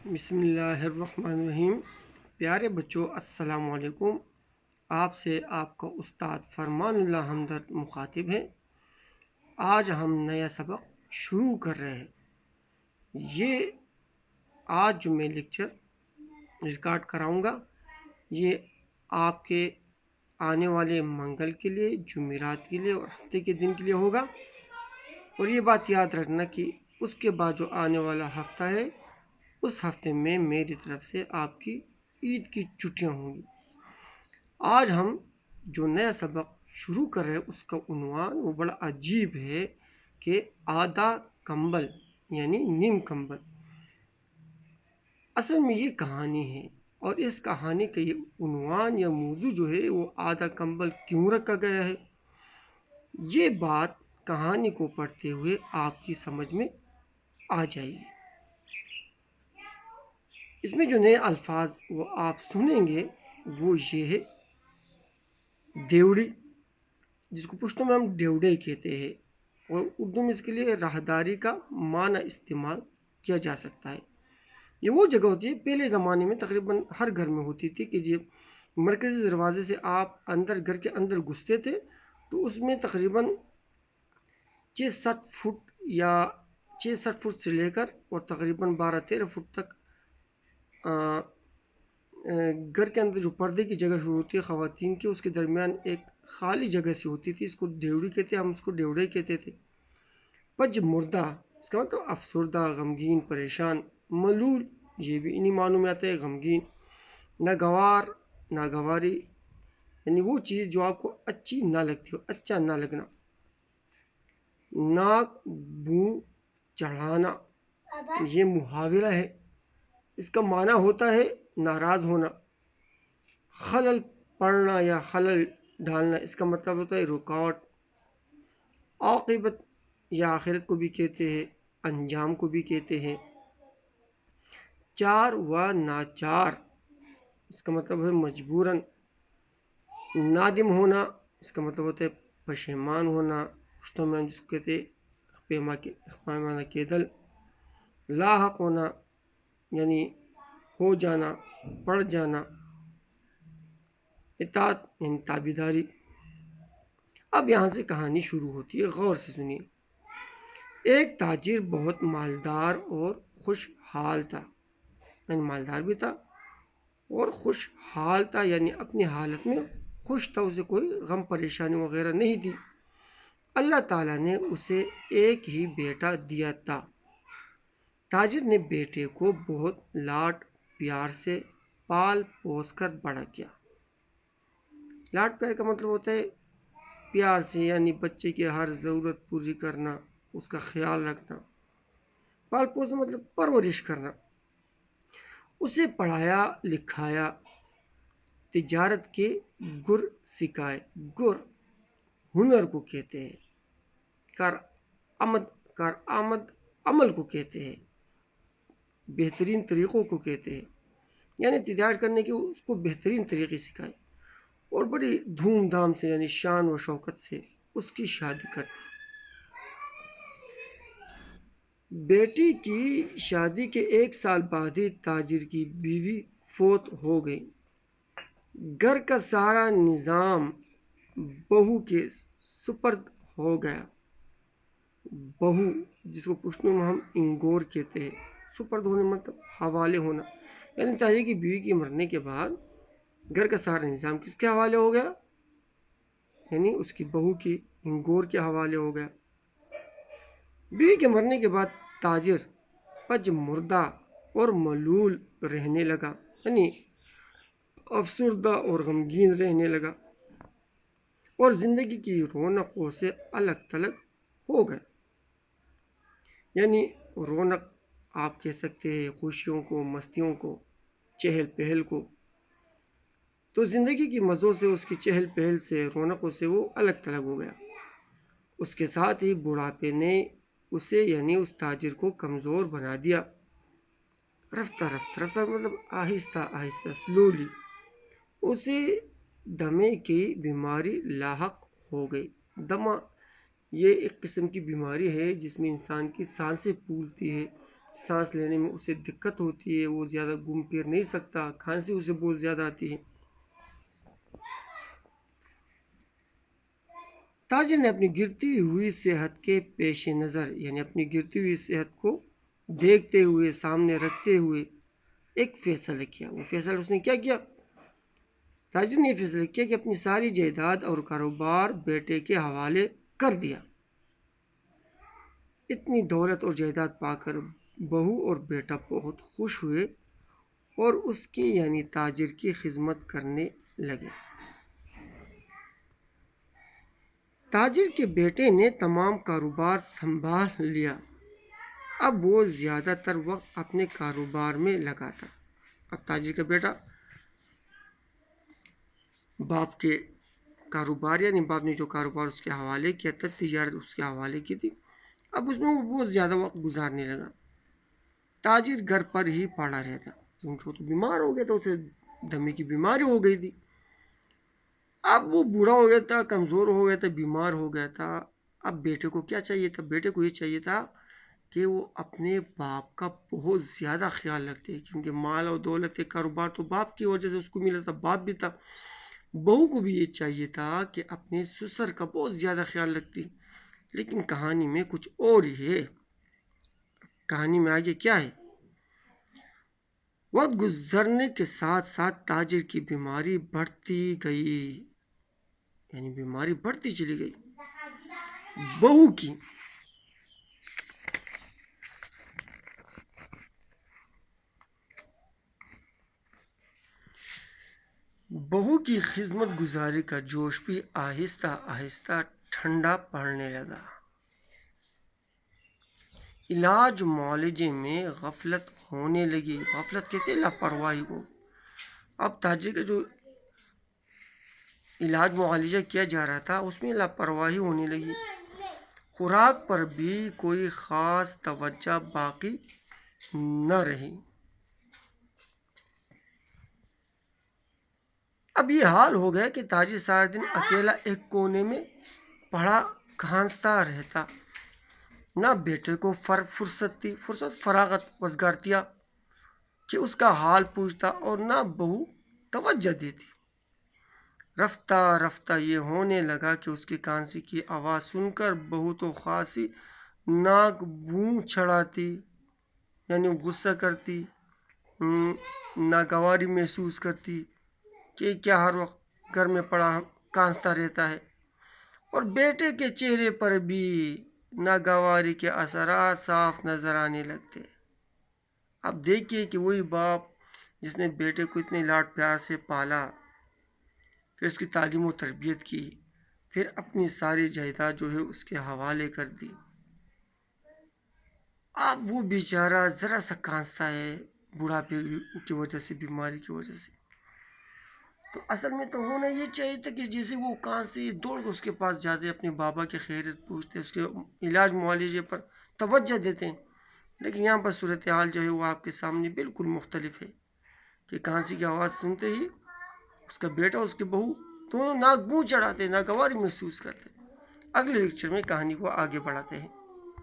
بسم اللہ الرحمن الرحیم۔ پیارے بچوں، السلام علیکم۔ آپ سے آپ کا استاد فرمان اللہ ہمدرد مخاطب ہے۔ آج ہم نیا سبق شروع کر رہے ہیں۔ یہ آج جو میں لیکچر ریکارڈ کراؤں گا یہ آپ کے آنے والے منگل کے لیے، جمعرات کے لیے اور ہفتے کے دن کے لیے ہوگا۔ اور یہ بات یاد رکھنا کہ اس کے بعد جو آنے والا ہفتہ ہے اس ہفتے میں میری طرف سے آپ کی عید کی چھٹیاں ہوں گی۔ آج ہم جو نیا سبق شروع کر رہے ہیں اس کا عنوان وہ بڑا عجیب ہے کہ آدھا کمبل یعنی نیم کمبل۔ اصل میں یہ کہانی ہے اور اس کہانی کا یہ عنوان یا موضوع جو ہے وہ آدھا کمبل کیوں رکھا گیا ہے، یہ بات کہانی کو پڑھتے ہوئے آپ کی سمجھ میں آ جائے گی۔ اس میں جو نئے الفاظ وہ آپ سنیں گے وہ یہ ہے دیوڑی، جس کو پشتو میں ہم ڈیوڑے کہتے ہیں، اور اردو میں اس کے لیے راہداری کا معنی استعمال کیا جا سکتا ہے۔ یہ وہ جگہ ہوتی ہے پہلے زمانے میں تقریباً ہر گھر میں ہوتی تھی کہ جب مرکزی دروازے سے آپ گھر کے اندر گھستے تھے تو اس میں تقریباً 6-7 فٹ سے لے کر اور تقریباً 12-13 فٹ تک گھر کے اندر جو پردے کی جگہ شروع ہوتی ہے خواتین کی، اس کے درمیان ایک خالی جگہ سی ہوتی تھی، اس کو ڈیوڑی کہتے ہیں، ہم اس کو ڈیوڑے کہتے تھے۔ پج مردہ اس کا مطلب افسردہ، غمگین، پریشان۔ ملول یہ بھی انہی معنوں میں آتا ہے، غمگین۔ ناگوار، ناگواری یعنی وہ چیز جو آپ کو اچھی نہ لگتی ہو، اچھا نہ لگنا۔ ناک بو چڑھانا یہ محاورہ ہے، اس کا معنی ہوتا ہے ناراض ہونا۔ خلل پڑنا یا خلل ڈالنا اس کا مطلب ہوتا ہے رکاوٹ۔ عاقبت یا آخرت کو بھی کہتے ہیں، انجام کو بھی کہتے ہیں۔ چار و ناچار اس کا مطلب ہے مجبوراً۔ نادم ہونا اس کا مطلب ہوتا ہے پشیمان ہونا، پشتو میں جس کو کہتے ہیں پیمانہ کیدل۔ لاحق ہونا یعنی ہو جانا، پڑ جانا۔ اطاعت یعنی تابعداری۔ اب یہاں سے کہانی شروع ہوتی ہے، غور سے سنیے۔ ایک تاجر بہت مالدار اور خوشحال تھا، یعنی مالدار بھی تھا اور خوشحال تھا، یعنی اپنی حالت میں خوش تھا، اسے کوئی غم پریشانی وغیرہ نہیں تھی۔ اللہ تعالیٰ نے اسے ایک ہی بیٹا دیا تھا۔ تاجر نے بیٹے کو بہت لاڈ پیار سے پال پوس کر بڑا کیا۔ لاڈ پیار کا مطلب ہوتا ہے پیار سے، یعنی بچے کی ہر ضرورت پوری کرنا، اس کا خیال رکھنا۔ پال پوسنا مطلب پرورش کرنا۔ اسے پڑھایا لکھایا، تجارت کے گر سکھائے۔ گر ہنر کو کہتے ہیں، کارآمد عمل کو کہتے ہیں، بہترین طریقوں کو کہتے ہیں، یعنی تجارت کرنے کے اس کو بہترین طریقے سکھائے اور بڑی دھوم دھام سے یعنی شان و شوکت سے اس کی شادی کرتے۔ بیٹی کی شادی کے 1 سال بعد ہی تاجر کی بیوی فوت ہو گئی۔ گھر کا سارا نظام بہو کے سپرد ہو گیا۔ بہو جس کو پشتو میں ہم انگور کہتے ہیں، سپرد ہونے مطلب حوالے ہونا، یعنی تاجر کی بیوی کے مرنے کے بعد گھر کا سارا نظام کس کے حوالے ہو گیا، یعنی اس کی بہو کی انگور کے حوالے ہو گیا۔ بیوی کے مرنے کے بعد تاجر پج مردہ اور ملول رہنے لگا، یعنی افسردہ اور غمگین رہنے لگا اور زندگی کی رونقوں سے الگ تھلگ ہو گیا۔ یعنی رونق آپ کہہ سکتے ہیں خوشیوں کو، مستیوں کو، چہل پہل کو۔ تو زندگی کی مزوں سے، اس کی چہل پہل سے، رونقوں سے وہ الگ تھلگ ہو گیا۔ اس کے ساتھ ہی بڑھاپے نے اسے یعنی اس تاجر کو کمزور بنا دیا۔ رفتہ مطلب آہستہ آہستہ، سلولی اسے دمے کی بیماری لاحق ہو گئی۔ دمہ یہ ایک قسم کی بیماری ہے جس میں انسان کی سانسیں پھولتی ہے سانس لینے میں اسے دقت ہوتی ہے، وہ زیادہ گھوم پھر نہیں سکتا، کھانسی اسے بہت زیادہ آتی ہے۔ تاجر نے اپنی گرتی ہوئی صحت کے پیش نظر، یعنی اپنی گرتی ہوئی صحت کو دیکھتے ہوئے، سامنے رکھتے ہوئے ایک فیصلہ کیا۔ وہ فیصلہ اس نے کیا کیا؟ تاجر نے فیصلہ کیا کہ اپنی ساری جائیداد اور کاروبار بیٹے کے حوالے کر دیا۔ اتنی دولت اور جائیداد پا کر بہو اور بیٹا بہت خوش ہوئے اور اس کی یعنی تاجر کی خدمت کرنے لگے۔ تاجر کے بیٹے نے تمام کاروبار سنبھال لیا۔ اب وہ زیادہ تر وقت اپنے کاروبار میں لگاتا۔ اب تاجر کا بیٹا باپ کے کاروبار، یعنی باپ نے جو کاروبار اس کے حوالے کیا تھا، تجارت اس کے حوالے کی تھی، اب اس میں وہ بہت زیادہ وقت گزارنے لگا۔ تاجر گھر پر ہی پڑا رہتا کیونکہ وہ تو بیمار ہو گیا تھا، اسے دمے کی بیماری ہو گئی تھی۔ اب وہ بوڑھا ہو گیا تھا، کمزور ہو گیا تھا، بیمار ہو گیا تھا۔ اب بیٹے کو کیا چاہیے تھا؟ بیٹے کو یہ چاہیے تھا کہ وہ اپنے باپ کا بہت زیادہ خیال رکھتے، کیونکہ مال اور دولت کے کاروبار تو باپ کی وجہ سے اس کو ملا تھا، باپ بھی تھا۔ بہو کو بھی یہ چاہیے تھا کہ اپنے سسر کا بہت زیادہ خیال رکھتی، لیکن کہانی میں کچھ اور ہی ہے۔ کہانی میں آگے کیا ہے؟ وقت گزرنے کے ساتھ ساتھ تاجر کی بیماری بڑھتی گئی، یعنی بیماری بڑھتی چلی گئی۔ بہو کی خدمت گزاری کا جوش بھی آہستہ آہستہ ٹھنڈا پڑنے لگا۔ علاج معالجے میں غفلت ہونے لگی۔ غفلت کہتے ہیں لاپرواہی کو۔ اب تاجر کا جو علاج معالجہ کیا جا رہا تھا اس میں لاپرواہی ہونے لگی۔ خوراک پر بھی کوئی خاص توجہ باقی نہ رہی۔ اب یہ حال ہو گیا کہ تاجر سارے دن اکیلا ایک کونے میں پڑا کھانستا رہتا۔ نہ بیٹے کو فرصت فراغت وزگارتیا کہ اس کا حال پوچھتا، اور نہ بہو توجہ دیتی۔ رفتہ رفتہ یہ ہونے لگا کہ اس کی کھانسی کی آواز سن کر بہو تو خاصی ناک بھون چڑھاتی، یعنی غصہ کرتی، ناگواری محسوس کرتی کہ کیا ہر وقت گھر میں پڑا کانستا رہتا ہے، اور بیٹے کے چہرے پر بھی ناگواری کے اثرات صاف نظر آنے لگتے۔ اب دیکھیے کہ وہی باپ جس نے بیٹے کو اتنے لاڈ پیار سے پالا، پھر اس کی تعلیم و تربیت کی، پھر اپنی ساری جائیداد جو ہے اس کے حوالے کر دی، اب وہ بیچارہ ذرا سا کانستا ہے بڑھاپے کی وجہ سے، بیماری کی وجہ سے۔ تو اصل میں تو ہونا یہ چاہیے تھا کہ جیسے وہ کانستے دوڑ کے اس کے پاس جاتے، اپنے بابا کی خیریت پوچھتے، اس کے علاج معالجے پر توجہ دیتے ہیں، لیکن یہاں پر صورتحال جو ہے وہ آپ کے سامنے بالکل مختلف ہے کہ کانسی کی آواز سنتے ہی اس کا بیٹا، اس کی بہو دونوں ناک منہ چڑھاتے، ناگواری محسوس کرتے۔ اگلے لیکچر میں کہانی کو آگے بڑھاتے ہیں۔